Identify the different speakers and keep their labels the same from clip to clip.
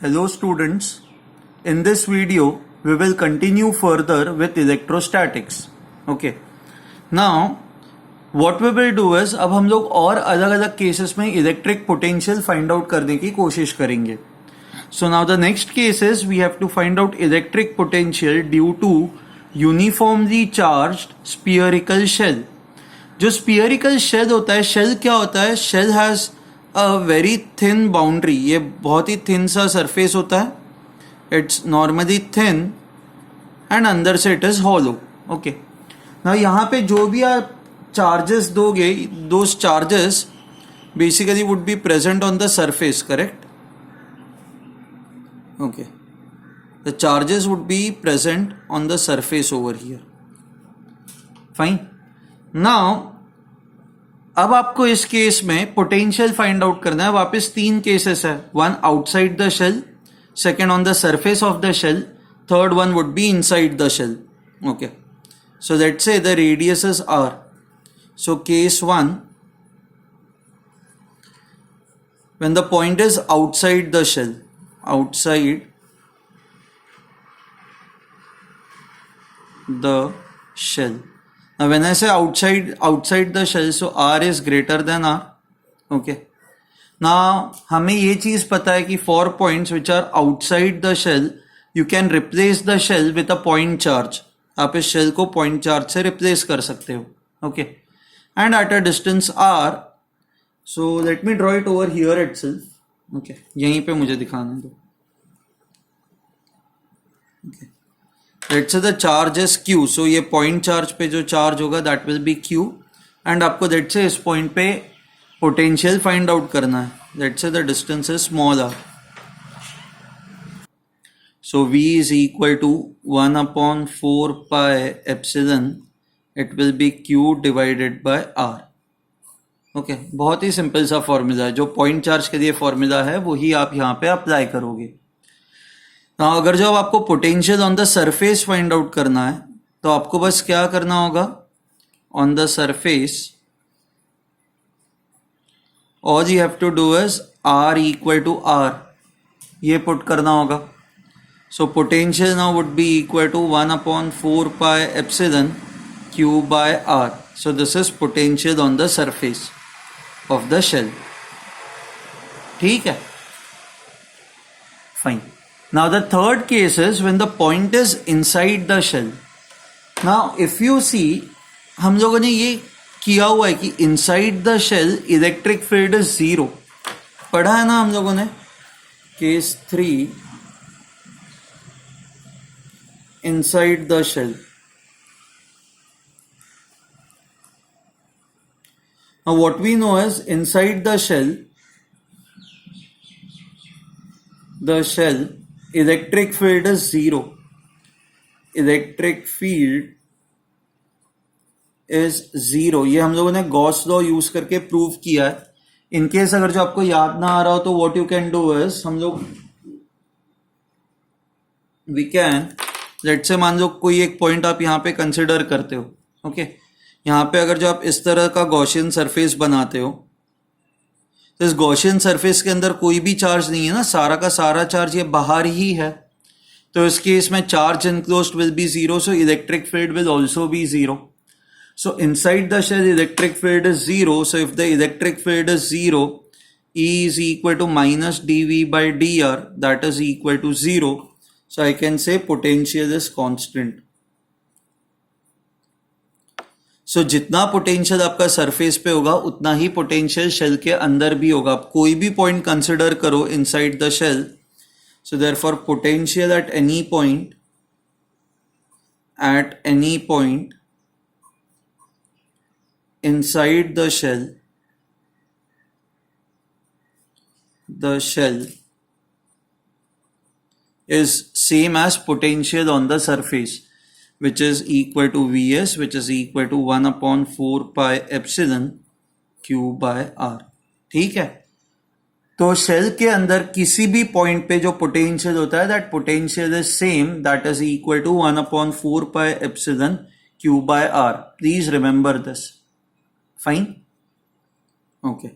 Speaker 1: Hello students, in this video we will continue further with electrostatics. Okay. Now what we will do is अब हम लोग और अलग अलग केसेस में इलेक्ट्रिक पोटेंशियल फाइंड आउट करने की कोशिश करेंगे. So now the next case is we have to find out electric potential due to uniformly charged spherical shell. जो spherical shell होता है, shell क्या होता है? Shell has a very thin boundary. ये बहुत ही thin सा surface होता है. It's normally thin and अंदर से it is hollow. Okay. Now यहाँ पे जो भी आप charges दोगे, those charges basically would be present on the surface, correct? Okay. The charges would be present on the surface over here. Fine. Now अब आपको इस केस में पोटेंशियल फाइंड आउट करना है. वापस तीन केसेस है. One outside the shell, second on the surface of the shell, third one would be inside the shell. Okay, so let's say the radiuses are. So case one, when the point is outside the shell, outside the shell. Now when I say outside the shell, so R is greater than R. Okay. Now हमें ये चीज पता है कि for points which are outside the shell, you can replace the shell with a point charge. आप इस shell को point charge से replace कर सकते हो. Okay. And at a distance R, so let me draw it over here itself. Okay, यहीं पे मुझे दिखाने दो. Okay, let's say the charge is Q. सो ये पॉइंट चार्ज पे जो चार्ज होगा that will be Q. And आपको लेट्स से इस पॉइंट पे पोटेंशियल फाइंड आउट करना है. Let's say the distance is small r. So V is equal to 1/4 pi epsilon. It will be Q divided by R. Okay, बहुत ही simple सा formula है. जो पॉइंट चार्ज के लिए फॉर्मूला है वही आप यहाँ पे अप्लाई करोगे. अगर जब आपको potential on the surface find out करना है तो आपको बस क्या करना होगा, on the surface all you have to do is R equal to R, ये पुट करना होगा. So potential now would be equal to 1/4 pi epsilon Q by R. So this is potential on the surface of the shell. ठीक है, fine. Now the third case is when the point is inside the shell. Now if you see, हम लोगों ने ये किया हुआ है कि inside the shell electric field is 0. पढ़ा है ना हम लोगों ने. Case 3, inside the shell. Now what we know is inside the shell electric field is 0. Electric field is 0. ये हम लोगों ने गॉस लॉ यूज करके प्रूव किया है. इनकेस अगर जो आपको याद ना आ रहा हो तो what you can do is, हम लोग we can, लेट्स से मान लो कोई एक पॉइंट आप यहाँ पे कंसिडर करते हो. ओके, यहाँ पे अगर जो आप इस तरह का गॉसियन सरफेस बनाते हो तो इस गॉसियन सरफेस के अंदर कोई भी चार्ज नहीं है ना, सारा का सारा चार्ज ये बाहर ही है. तो इस केस में charge enclosed will be 0, so electric field will also be 0. So inside the shell electric field is 0. So if the electric field is 0, E is equal to minus dV by dr, that is equal to 0. So I can say potential is constant. सो जितना potential आपका surface पे होगा उतना ही potential shell के अंदर भी होगा. आप कोई भी पॉइंट कंसिडर करो inside the shell. So therefore potential at any point inside the shell is same as potential on the surface, which is equal to Vs, which is equal to 1/4 pi epsilon Q by R. ठीक है, तो shell के अंदर किसी भी point पे जो potential होता है that potential is same, that is equal to 1/4 pi epsilon Q by R. Please remember this. Fine. Okay,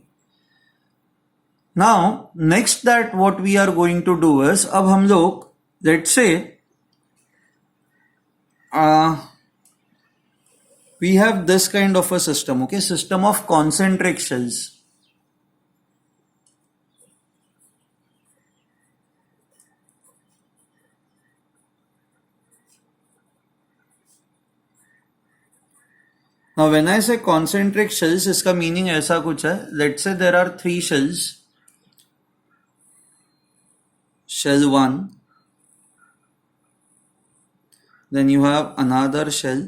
Speaker 1: now next that what we are going to do is, अब हम लोग let's say we have this kind of a system, okay, system of concentric shells. Now when I say concentric shells, इसका meaning ऐसा कुछ है, let's say there are 3 shells, shell 1, then you have another shell,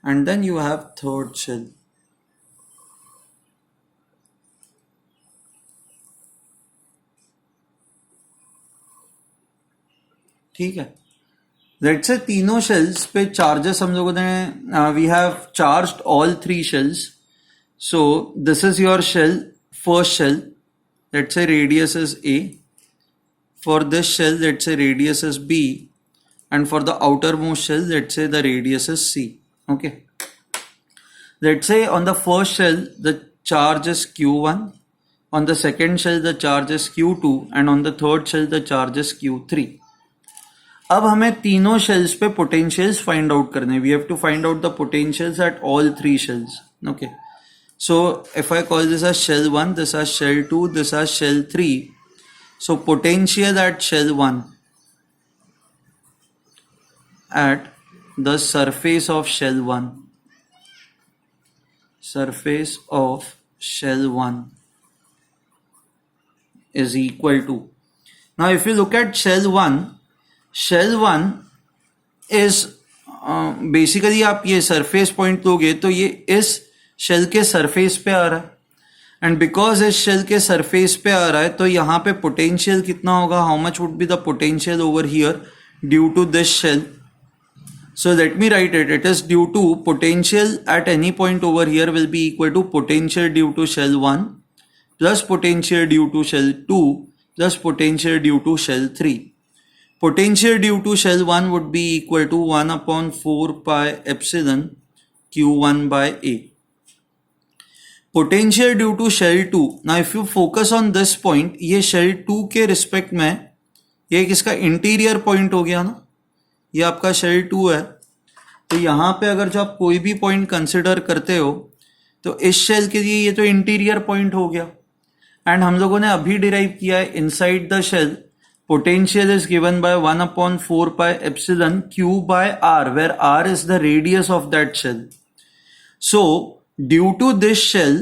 Speaker 1: and then you have third shell. ठीक है, let's से तीनों shells पे charges हम लोगों ने, we have charged all 3 shells. So this is your shell, first shell, let's say radius is A. For this shell, let's say radius is B, and for the outermost shell, let's say the radius is C. Okay. Let's say on the first shell, the charge is Q1, on the second shell, the charge is Q2, and on the third shell, the charge is Q3. अब हमें तीनों shells पे potentials find out करने. We have to find out the potentials at all 3 shells. Okay. So if I call this as shell 1, this as shell 2, this as shell 3. So potential at shell 1 at the surface of shell 1, surface of shell 1 is equal to, now if you look at shell 1 is basically आप ये surface point लोगे तो ये इस shell के surface पे आ रहा है, and because इस shell के surface पे आ रहा है तो यहाँ पे potential कितना होगा, how much would be the potential over here due to this shell. So let me write it. It is due to potential at any point over here will be equal to potential due to shell 1 plus potential due to shell 2 plus potential due to shell 3. Potential due to shell 1 would be equal to 1 upon 4 pi epsilon Q1 by A. Potential due to shell 2. Now if you focus on this point, ये shell 2 के respect में ये किसका interior point हो गया ना, ये आपका शेल 2 है. तो यहाँ पे अगर जो आप कोई भी पॉइंट कंसिडर करते हो तो इस शेल के लिए ये तो इंटीरियर पॉइंट हो गया. एंड हम लोगों ने अभी डिराइव किया है inside the shell potential is given by 1 upon 4 pi epsilon Q by R, where R is the radius of that shell. So due to this shell,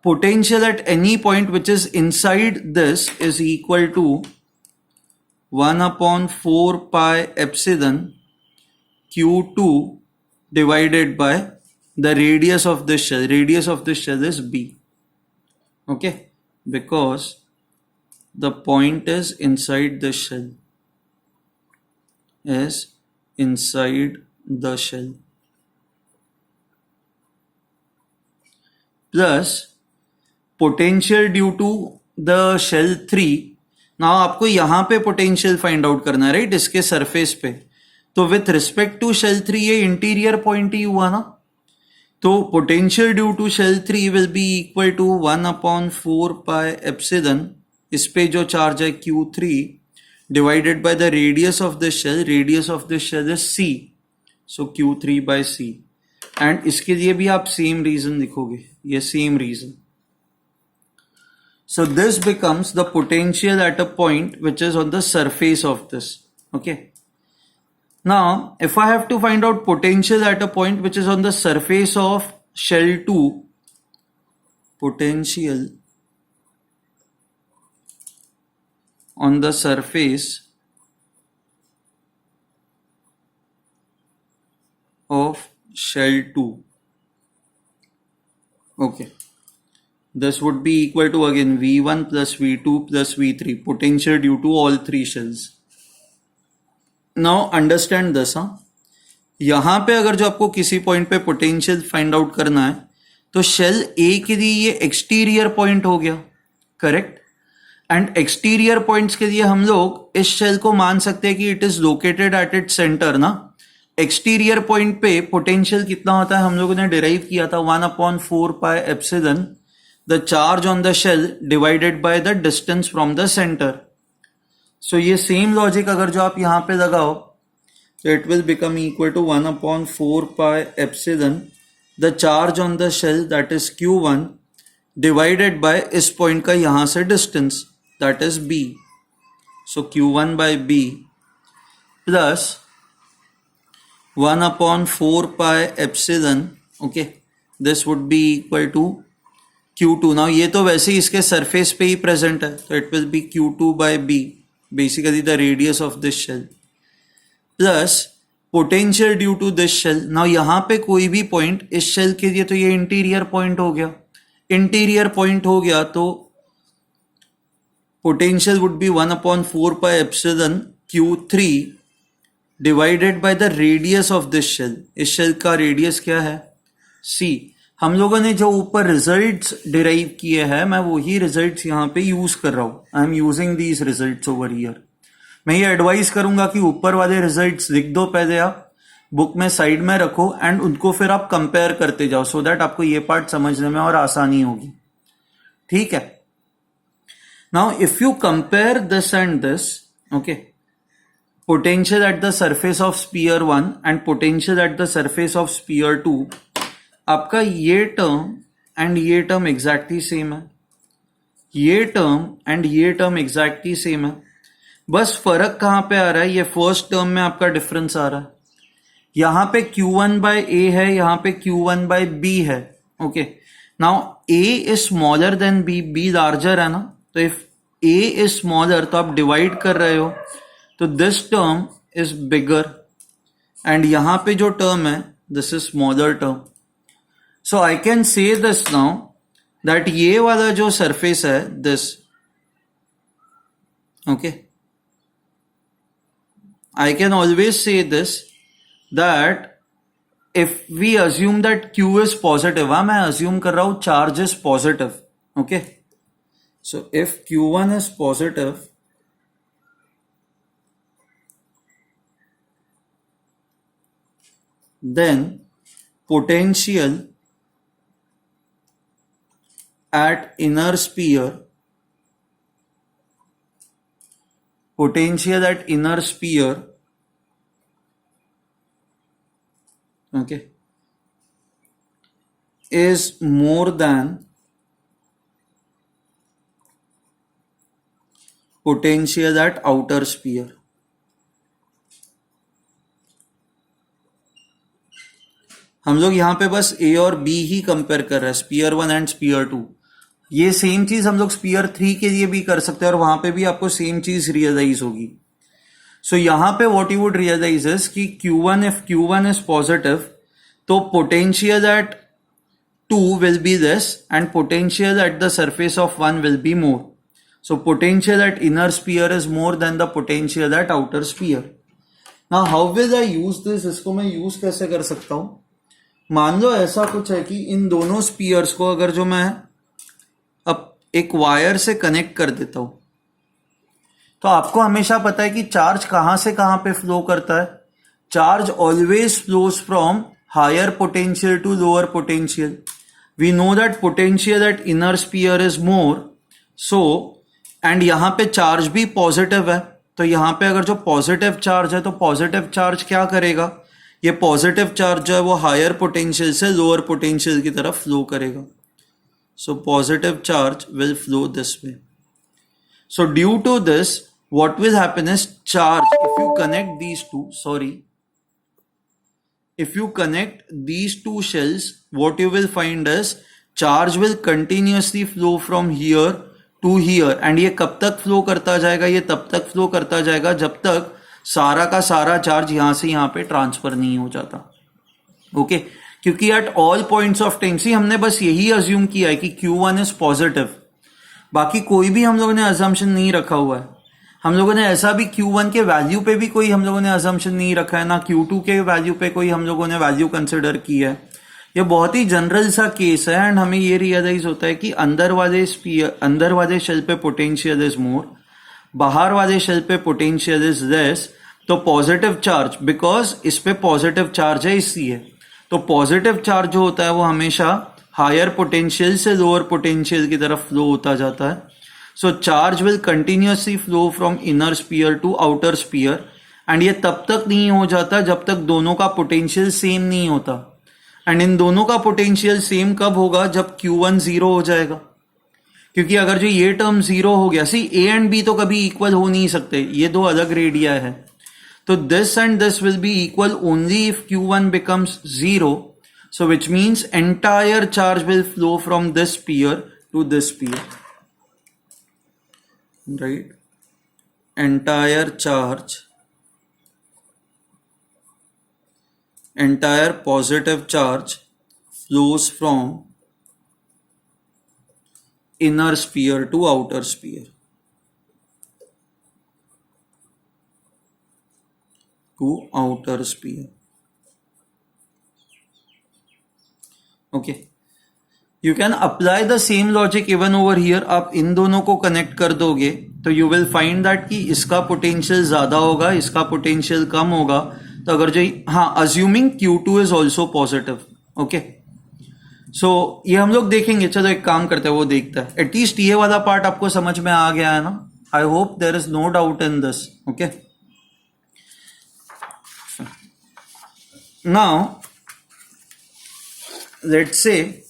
Speaker 1: potential at any point which is inside this is equal to 1 upon 4 pi epsilon Q2 divided by the radius of this shell. Radius of this shell is B. Okay, because the point is inside the shell. Is inside the shell. Plus potential due to the shell 3. Now आपको यहाँ पे potential find out करना है, right, इसके surface पे. तो with respect to shell 3 ये interior point ही हुआ ना, तो potential due to shell 3 will be equal to 1 upon 4 pi epsilon, इस पे जो चार्ज है Q3 divided by the radius of the shell. Radius of the shell is C, so Q3 by C. And इसके लिए भी आप same reason लिखोगे, ये same reason. So this becomes the potential at a point which is on the surface of this. Okay. Now, if I have to find out potential at a point which is on the surface of shell 2, potential on the surface of shell 2. Okay. This would be equal to again V1 plus V2 plus V3, potential due to all 3 shells. Now understand this. यहाँ पे अगर जो आपको किसी point पे potential find out करना है तो शेल A के लिए ये एक्सटीरियर पॉइंट हो गया, करेक्ट. एंड एक्सटीरियर पॉइंट्स के लिए हम लोग इस शेल को मान सकते हैं कि it is located at its centre ना. एक्सटीरियर पॉइंट पे पोटेंशियल कितना होता है हम लोगों ने डिराइव किया था 1/4πε the charge on the shell divided by the distance from the centre. So ये सेम लॉजिक अगर जो आप यहां पे लगाओ तो it will become equal to 1/4πε the charge on the shell that is Q1 divided by इस पॉइंट का यहां से distance that is B. So Q1 by B plus 1/4πε. Okay, this would be equal to Q2. Now ये तो वैसे ही इसके surface पे ही present है तो it will be Q2 by B, basically the radius of this shell, plus potential due to this shell. Now यहाँ पे कोई भी पॉइंट इस शेल के लिए तो ये इंटीरियर पॉइंट हो गया. इंटीरियर पॉइंट हो गया तो potential would be 1/4πε Q3 divided by the radius of this shell. इस शेल का रेडियस क्या है C. हम लोगों ने जो ऊपर रिजल्ट्स डिराइव किए हैं मैं वही रिजल्ट्स यहाँ पे यूज कर रहा हूँ. I am using these results over here. मैं ये एडवाइस करूंगा कि ऊपर वाले रिजल्ट्स लिख दो, पहले आप बुक में साइड में रखो एंड उनको फिर आप कंपेयर करते जाओ सो दैट आपको ये पार्ट समझने में और आसानी होगी. ठीक है. Now if you compare this and this, okay, potential at the surface of sphere 1 and potential at the surface of sphere 2, आपका ये टर्म एंड ये टर्म एग्जैक्टली सेम है, ये टर्म एंड ये टर्म एग्जैक्टली सेम है. बस फर्क कहां पे आ रहा है, ये फर्स्ट टर्म में आपका डिफरेंस आ रहा है. यहां पे Q1 by A है, यहां पे Q1 by B है. Okay, now A is smaller than B, B larger है ना, तो इफ A इज स्मॉलर तो आप डिवाइड कर रहे हो तो this term is bigger and यहां पे जो टर्म है this is smaller term. So I can say this now that ये वाला जो सरफेस है this, okay, I can always say this that if we assume that Q is positive, मैं assume कर रहा हूं charge is positive. Okay, so if Q1 is positive then potential at inner sphere okay is more than potential at outer sphere. हम लोग यहां पे बस A और B ही कंपेयर कर रहे हैं, स्पीयर 1 एंड स्पीयर 2. ये सेम चीज हम लोग स्पीयर 3 के लिए भी कर सकते हैं और वहां पे भी आपको सेम चीज रियलाइज होगी. सो यहां पे what you would realise is कि Q1, if Q1 is positive तो potential at 2 will be this and potential at the surface of 1 will be more. So potential at inner sphere is more than the potential at outer sphere. Now how will I use this, इसको मैं use कैसे कर सकता हूं. मान लो ऐसा कुछ है कि इन दोनों स्पीयर्स को अगर जो मैं अब एक वायर से कनेक्ट कर देता हूं तो आपको हमेशा पता है कि चार्ज कहां से कहां पे फ्लो करता है. Charge always flows from higher potential to lower potential. We know that potential at inner sphere is more, so and यहां पे चार्ज भी पॉजिटिव है तो यहां पे अगर जो पॉजिटिव चार्ज है तो पॉजिटिव चार्ज क्या करेगा, ये पॉजिटिव चार्ज जो है वो हायर पोटेंशियल से लोअर पोटेंशियल की तरफ फ्लो करेगा. So positive charge will flow this way. So due to this what will happen is charge, if you connect these two shells, what you will find is charge will continuously flow from here to here. and ये कब तक flow करता जाएगा, ये तब तक flow करता जाएगा जब तक सारा का सारा चार्ज यहां से यहां पे ट्रांसफर नहीं हो जाता. ओके, क्योंकि at all points of time see हमने बस यही अज्यूम किया है कि Q1 इज पॉजिटिव, बाकी कोई भी हम लोगों ने अजम्पशन नहीं रखा हुआ है. हम लोगों ने ऐसा भी Q1 के वैल्यू पे भी कोई हम लोगों ने अजम्पशन नहीं रखा है, ना Q2 के वैल्यू पे कोई हम लोगों ने वैल्यू कंसिडर की है. ये बहुत ही जनरल सा केस है एंड हमें ये रियलाइज होता है कि अंदर वाले शेल पे पोटेंशियल इज मोर, बाहर वाले शेल पे पोटेंशियल इज लेस तो पॉजिटिव चार्ज, बिकॉज इस पे पॉजिटिव चार्ज है इसलिए, तो पॉजिटिव चार्ज जो होता है वो हमेशा हायर पोटेंशियल से लोअर पोटेंशियल की तरफ फ्लो होता जाता है. So charge will continuously flow from inner sphere to outer sphere, and ये तब तक नहीं हो जाता जब तक दोनों का पोटेंशियल सेम नहीं होता. एंड इन दोनों का पोटेंशियल सेम कब होगा? जब Q1 जीरो हो जाएगा. क्योंकि अगर जो ये टर्म जीरो हो गया, सी ए एंड बी तो कभी इक्वल हो नहीं सकते, ये दो अलग रेडिया है, तो this and this will be equal only if Q1 becomes zero. So which means entire charge will flow from this sphere to this sphere, right? Entire charge, entire positive charge flows from inner sphere to outer sphere. To outer sphere. Okay. You can apply the same logic even over here. आप इन दोनों को connect कर दोगे तो you will find that कि इसका potential ज्यादा होगा, इसका पोटेंशियल कम होगा. तो अगर जो assuming Q2 is also positive. Okay. So ये हम लोग देखेंगे. चलो एक काम करते हैं, वो देखता है. एटलीस्ट ये वाला पार्ट आपको समझ में आ गया है ना? I hope there is no doubt in this. Okay. Now, let's say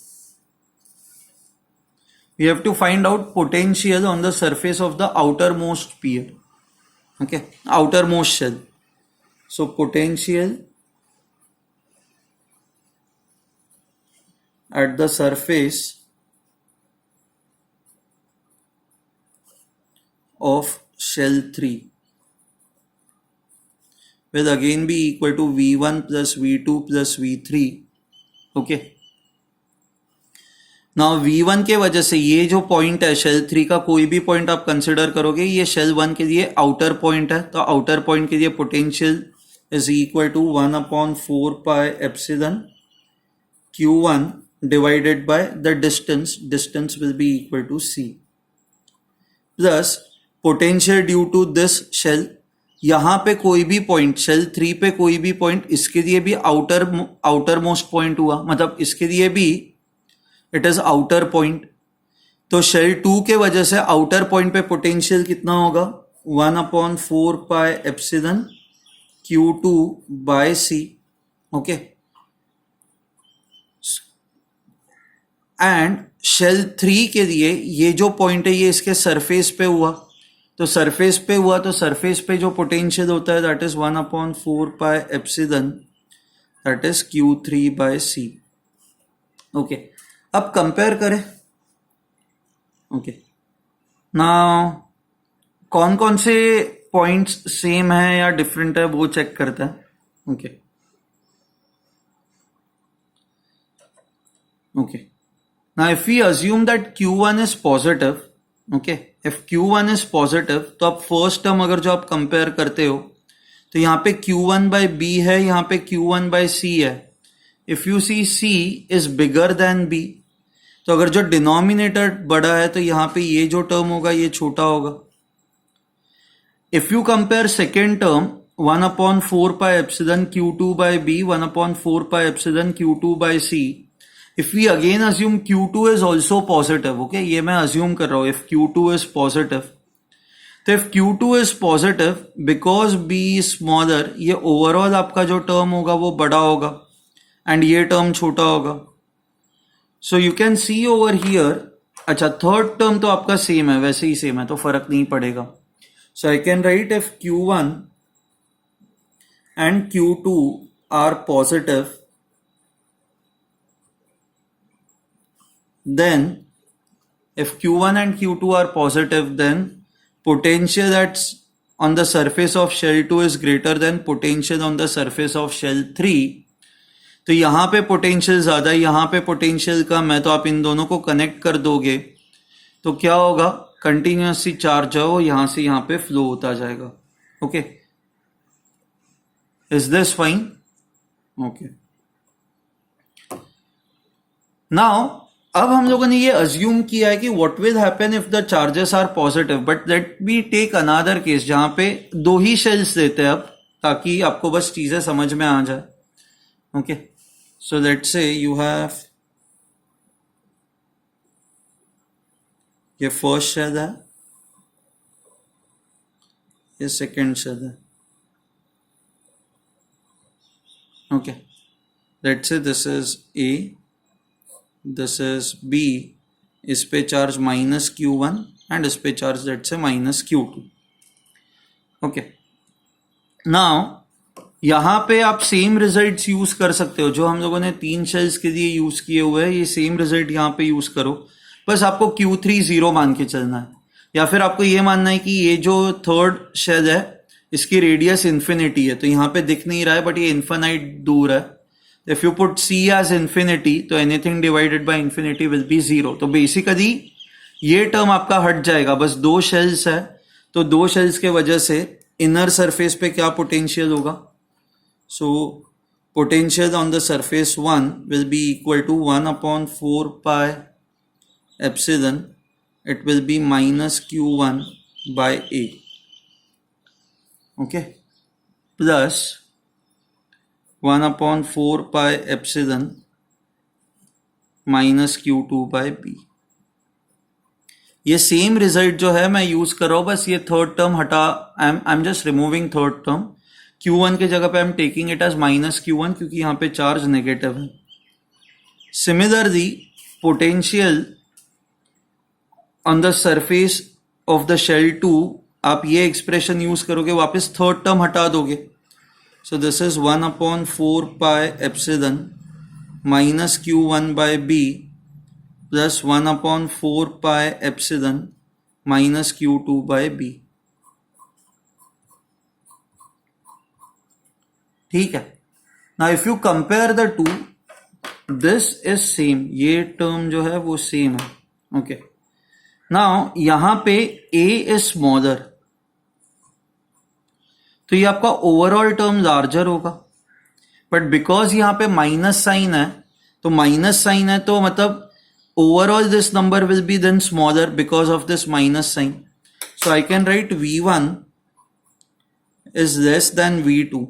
Speaker 1: we have to find out potential on the surface of the outermost sphere. Okay, outermost shell. So potential at the surface of shell 3 will again be equal to V1 plus V2 plus V3. Okay. Now V1 के वजह से ये जो point है shell 3 का, कोई भी point आप कंसिडर करोगे, ये शेल 1 के लिए आउटर पॉइंट है, तो आउटर पॉइंट के लिए potential is equal to 1/4 pi epsilon Q1 divided by the distance. Distance will be equal to C plus potential due to this shell. यहां पे कोई भी पॉइंट, शेल 3 पे कोई भी पॉइंट, इसके लिए भी आउटर मोस्ट पॉइंट हुआ, मतलब इसके लिए भी इट इज आउटर पॉइंट. तो शेल 2 के वजह से आउटर पॉइंट पे पोटेंशियल कितना होगा? 1/4 pi epsilon Q2 by C. Okay. And shell 3 के लिए ये जो पॉइंट है ये इसके सरफेस पे हुआ, तो सरफेस पे हुआ, तो सरफेस पे जो पोटेंशियल होता है that is 1/4 pi epsilon, that is Q3 by C. Okay. अब कंपेयर करें. ओके. नाउ कौन कौन से पॉइंट्स सेम है या डिफरेंट है वो चेक करते हैं. Okay. Okay. Now if we assume that Q1 is positive, okay, if Q1 is positive, तो आप फर्स्ट टर्म अगर जो आप कंपेयर करते हो तो यहाँ पे Q1 बाय B है, यहाँ पे Q1 बाय C है. If you see C is bigger then B, तो अगर जो डिनोमिनेटर बड़ा है तो यहाँ पे ये जो टर्म होगा ये छोटा होगा. If you compare second term 1/4 pi epsilon Q2 by B, 1/4 pi epsilon Q2 by C. If we again assume Q2 is also positive, okay, ये मैं assume कर रहा हूँ, if Q2 is positive, तो if Q2 is positive, because B is smaller, ये overall आपका जो term होगा वो बड़ा होगा and ये term छोटा होगा. So you can see over here, अच्छा third term तो आपका same है, वैसे ही same है, तो फर्क नहीं पड़ेगा. So I can write if Q1 and Q2 are positive, then if Q1 and Q2 are positive, then potential that's on the surface of shell 2 is greater than potential on the surface of shell 3. तो यहाँ पे potential ज्यादा है, यहाँ पे potential कम है, तो आप इन दोनों को कनेक्ट कर दोगे तो क्या होगा? कंटिन्यूसली चार्ज है वो यहाँ से यहाँ पे फ्लो होता जाएगा. Okay. Is this fine? Okay. Now अब हम लोगों ने ये अज्यूम किया है कि what will happen if the charges are positive, but let me take another case जहां पे दो ही शेल्स देते हैं. अब ताकि आपको बस चीजें समझ में आ जाए. Okay, so let's say you have ये फर्स्ट शेल है, ये सेकेंड शेल है. Okay, let's say this is A, this is B. इस पे चार्ज -Q1 एंड इस पे charge let's say -Q2. Okay, now यहाँ पे आप सेम रिजल्ट्स यूज कर सकते हो जो हम लोगों ने 3 शेल्स के लिए यूज किए हुए हैं. ये सेम रिजल्ट यहाँ पे यूज करो, बस आपको Q3 0 मान के चलना है. या फिर आपको ये मानना है कि ये जो थर्ड शेल है इसकी रेडियस इन्फिनिटी है, तो यहाँ पे दिख नहीं रहा है बट ये इन्फिनाइट दूर है. If you put C as infinity तो anything divided by infinity will be 0. तो बेसिकली ये टर्म आपका हट जाएगा. बस 2 शेल्स है, तो 2 शेल्स के वजह से इनर सरफेस पे क्या पोटेंशियल होगा. So potential on the surface 1 will be equal to 1/4 pi epsilon. It will be -Q1 by A. Okay, plus 1/4 pi epsilon -Q2 by B. ये सेम रिजल्ट जो है मैं यूज कर रहा हूं, बस ये थर्ड टर्म हटा. I am just removing third term. Q1 के जगह पे I am taking it as -Q1 क्योंकि यहाँ पे चार्ज नेगेटिव है. Similarly potential on the surface of the shell 2, आप ये एक्सप्रेशन यूज करोगे, वापस थर्ड टर्म हटा दोगे. सो this is 1/4 pi epsilon -Q1 by B plus 1/4 pi epsilon -Q2 by B. ठीक है. Now if you compare the two, this is same, ये term जो है वो सेम है. ओके, नाउ यहां पे A इज स्मॉलर, तो ये आपका ओवरऑल टर्म लार्जर होगा. बट बिकॉज यहां पे माइनस साइन है, तो माइनस साइन है तो मतलब overall this number will be then smaller because of this minus sign. So I can write V1 is less than V2.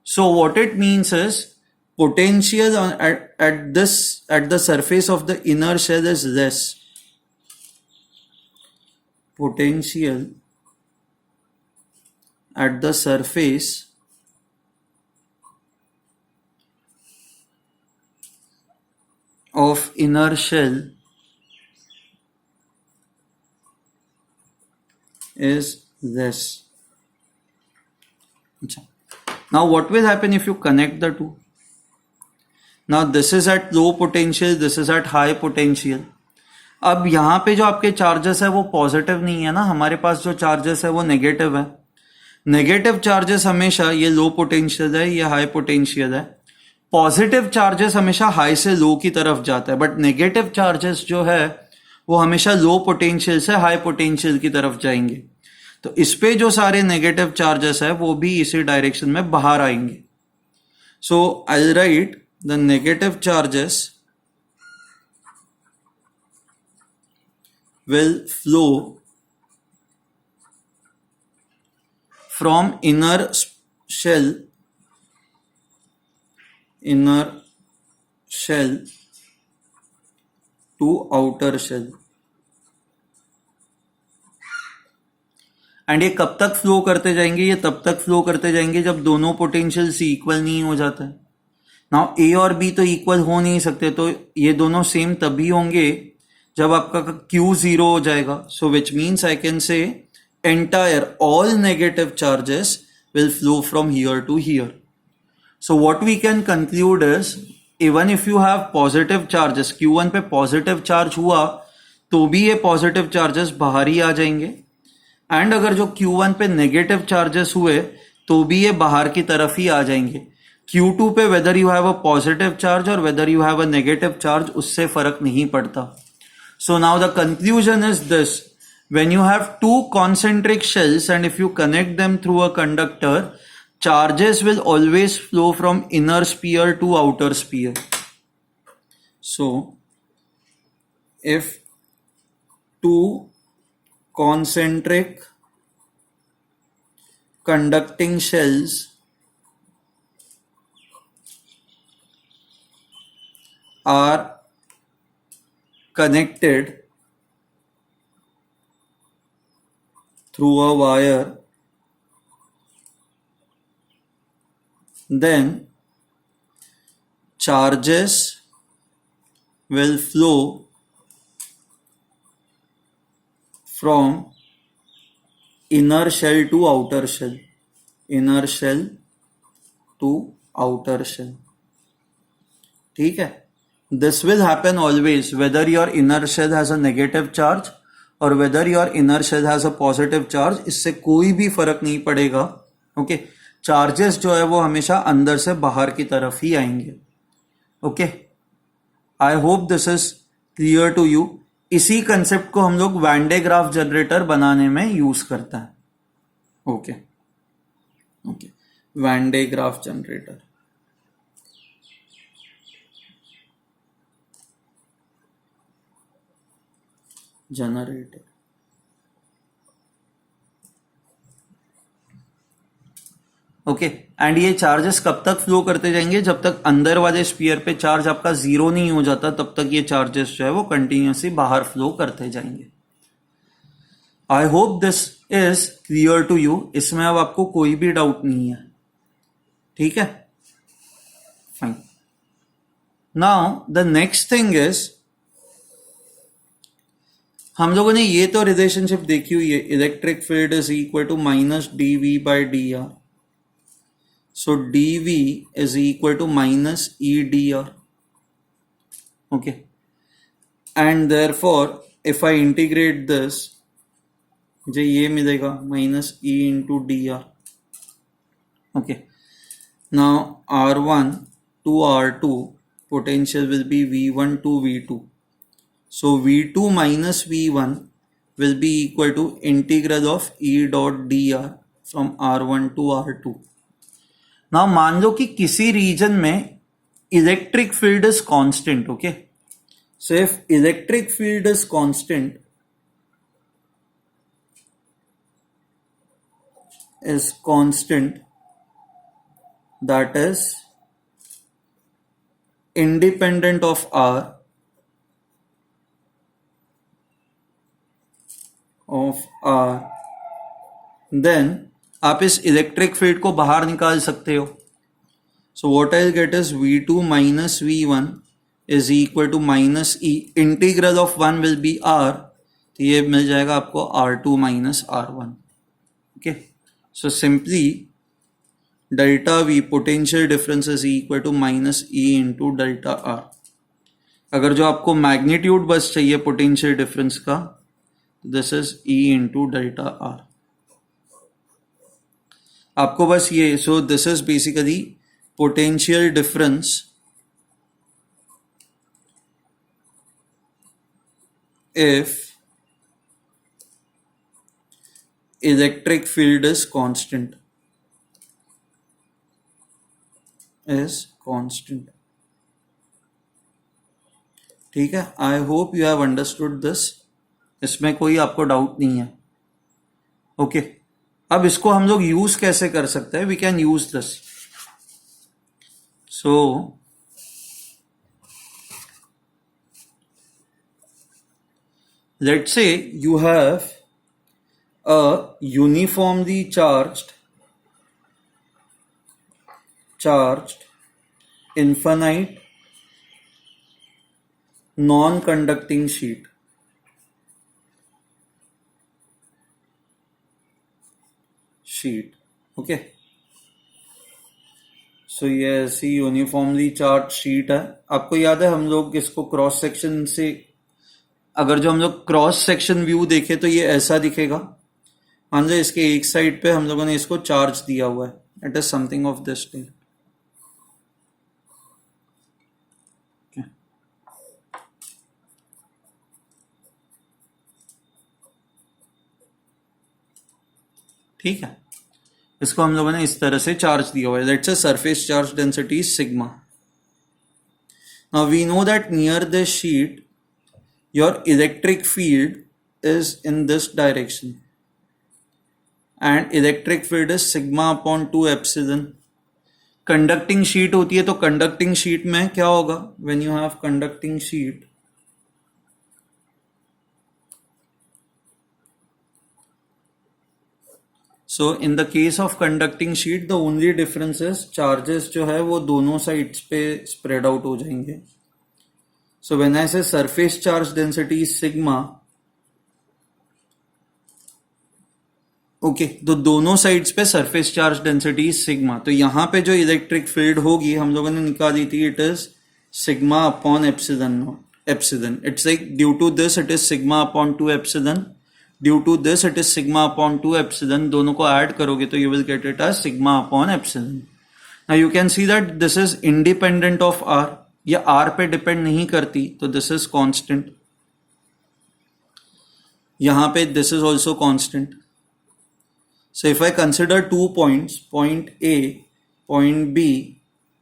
Speaker 1: So what it means is potential at the surface of the inner shell is less. Potential at the surface of inner shell is less. Now what will happen if you connect the two? Now this is at low potential, this is at high potential. अब यहाँ पे जो आपके charges है वो positive नहीं है ना, हमारे पास जो चार्जेस है वो नेगेटिव है. नेगेटिव चार्जेस हमेशा, ये लो पोटेंशियल है, ये हाई पोटेंशियल है. पॉजिटिव चार्जेस हमेशा हाई से लो की तरफ जाता है, बट नेगेटिव चार्जेस जो है वो हमेशा लो पोटेंशियल से हाई पोटेंशियल की तरफ जाएंगे. तो इस पे जो सारे नेगेटिव चार्जेस है वो भी इसी डायरेक्शन में बाहर आएंगे. So I write the negative charges will flow from inner shell to outer shell. And ये कब तक फ्लो करते जाएंगे? ये तब तक फ्लो करते जाएंगे जब दोनों पोटेंशियल्स इक्वल नहीं हो जाते. नाउ ए और बी तो इक्वल हो नहीं सकते, तो ये दोनों सेम तभी होंगे जब आपका Q 0 हो जाएगा. So which means I can say entire all negative charges will flow from here to here. So what we can conclude is even if you have positive charges, Q1 पे positive charge हुआ तो भी ये positive charges बाहर ही आ जाएंगे, and अगर जो Q1 पे negative charges हुए तो भी ये बाहर की तरफ ही आ जाएंगे. Q2 पे whether you have a positive charge or whether you have a negative charge उससे फर्क नहीं पड़ता. So now the conclusion is this: when you have two concentric shells and if you connect them through a conductor, charges will always flow from inner sphere to outer sphere. So if two concentric conducting shells are connected through a wire, then charges will flow from inner shell to outer shell, inner shell to outer shell. ठीक है, this will happen always whether your inner shell has a negative charge or whether your inner shell has a positive charge. इससे कोई भी फर्क नहीं पड़ेगा. Okay, charges जो है वो हमेशा अंदर से बाहर की तरफ ही आएंगे. Okay, I hope this is clear to you. इसी कंसेप्ट को हम लोग वैन डे ग्राफ जनरेटर बनाने में यूज करता है. Okay okay, Van de Graaff generator. Generator. Okay, and ये चार्जेस कब तक फ्लो करते जाएंगे? जब तक अंदर वाले स्फीयर पे चार्ज आपका जीरो नहीं हो जाता तब तक ये चार्जेस जो है वो कंटिन्यूसली बाहर फ्लो करते जाएंगे. I hope this is clear to you. इसमें अब आपको कोई भी डाउट नहीं है. ठीक है, fine. Now the next thing is, हम लोगों ने ये तो रिलेशनशिप देखी हुई है, electric field is equal to minus D V by D R. So dV is equal to minus E dr. Okay. And therefore, if I integrate this, मुझे ये मिलेगा minus E into dr. Okay. Now R1 to R2 potential will be V1 to V2. So V2 minus V1 will be equal to integral of E dot dr from R1 to R2. Now मान लो कि किसी reason में electric field is constant. Okay, so if electric field is constant, that is independent of R, then आप इस electric field को बाहर निकाल सकते हो. So what I get is V2 minus V1 is equal to minus E. Integral of 1 will be R, तो ये मिल जाएगा आपको R2 minus R1. Okay, so simply delta V potential difference is equal to minus E into delta R. अगर जो आपको magnitude बस चाहिए पोटेंशियल डिफरेंस का, this is E into delta R. आपको बस ये, so this is basically potential difference if electric field is constant. ठीक है, I hope you have understood this. इसमें कोई आपको डाउट नहीं है. ओके, अब इसको हम लोग यूज कैसे कर सकते हैं? We can use this. So let's say you have a uniformly charged infinite non-conducting sheet. Okay, so ये ऐसी यूनिफॉर्मली चार्ज शीट है. आपको याद है हम लोग इसको क्रॉस सेक्शन से, अगर जो हम लोग क्रॉस सेक्शन व्यू देखे तो ये ऐसा दिखेगा. मान लो इसके एक साइड पे हम लोगों ने इसको चार्ज दिया हुआ है. It is something of this type. ठीक है, इसको हम लोगों ने इस तरह से चार्ज दिया हुआ है. Let's say surface charge density sigma. Now we know that near this sheet your electric field is in this direction and electric field is sigma upon 2 epsilon. Conducting sheet होती है तो कंडक्टिंग शीट में क्या होगा, when you have conducting sheet, so in the case of conducting sheet the only difference is charges जो है वो दोनों साइड्स पे स्प्रेड आउट हो जाएंगे। सो व्हेन आई से surface charge density sigma, okay, तो दोनों साइड्स पे सरफेस चार्ज डेंसिटी सिग्मा, तो यहां पे जो इलेक्ट्रिक फील्ड होगी हम लोगों ने निकाली थी, it is sigma upon epsilon not epsilon. It's like due to this it is sigma upon 2 epsilon, due to this it is sigma upon 2 epsilon, दोनों को ऐड करोगे तो you will get it as sigma upon epsilon. Now you can see that this is independent of R, ये R पे depend नहीं करती, तो this is constant, यहां पे this is also constant. So if I consider 2 points, point A, point B,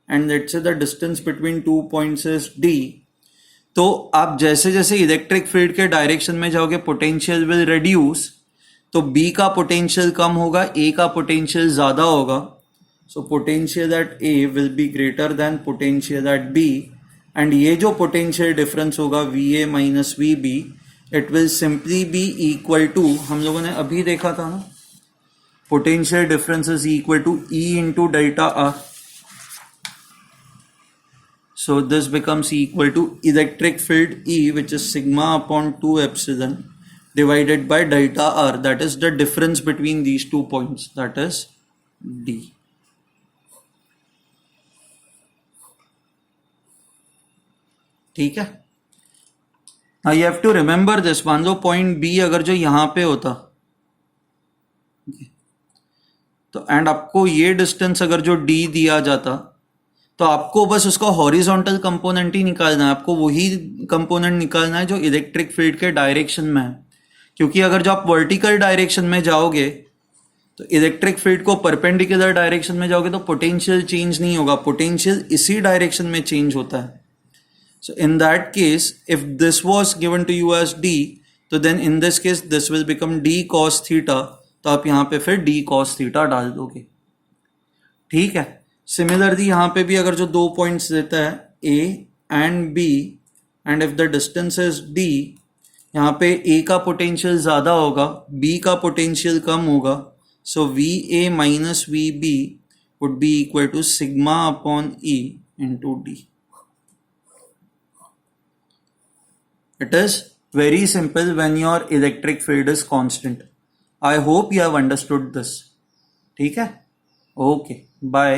Speaker 1: and let's say the distance between 2 points is D, तो आप जैसे जैसे इलेक्ट्रिक फील्ड के डायरेक्शन में जाओगे पोटेंशियल विल रिड्यूस, तो B का पोटेंशियल कम होगा, A का पोटेंशियल ज्यादा होगा। So potential at A will be greater than potential at B, and ये जो पोटेंशियल डिफरेंस होगा VA minus VB, it will simply be equal to, हम लोगों ने अभी देखा था ना, potential difference is equal to E into delta R. So this becomes equal to electric field E, which is sigma upon 2 epsilon divided by delta R, that is the difference between these 2 points, that is D. ठीक है, now you have to remember this, मान लो point B अगर जो यहां पे होता, तो and आपको ये डिस्टेंस अगर जो D दिया जाता, तो आपको बस उसका हॉरिजॉन्टल कंपोनेंट ही निकालना है, आपको वही कंपोनेंट निकालना है जो इलेक्ट्रिक फील्ड के डायरेक्शन में है, क्योंकि अगर जो आप वर्टिकल डायरेक्शन में जाओगे तो इलेक्ट्रिक फील्ड को परपेंडिकुलर डायरेक्शन में जाओगे तो पोटेंशियल चेंज नहीं होगा, पोटेंशियल इसी डायरेक्शन में चेंज होता है। So in that case if this was given to you as D, तो then in this case this will become D cos theta, तो आप यहां पे फिर D cos थीटा डाल दोगे। ठीक है, सिमिलरली यहां पे भी अगर जो 2 पॉइंट्स देता है A and B, and if the distance is D, यहां पे A का पोटेंशियल ज्यादा होगा, B का पोटेंशियल कम होगा, so VA minus VB would be equal to sigma upon E into D। It is very simple when your electric field is constant. I hope you have understood this. ठीक है, okay, bye.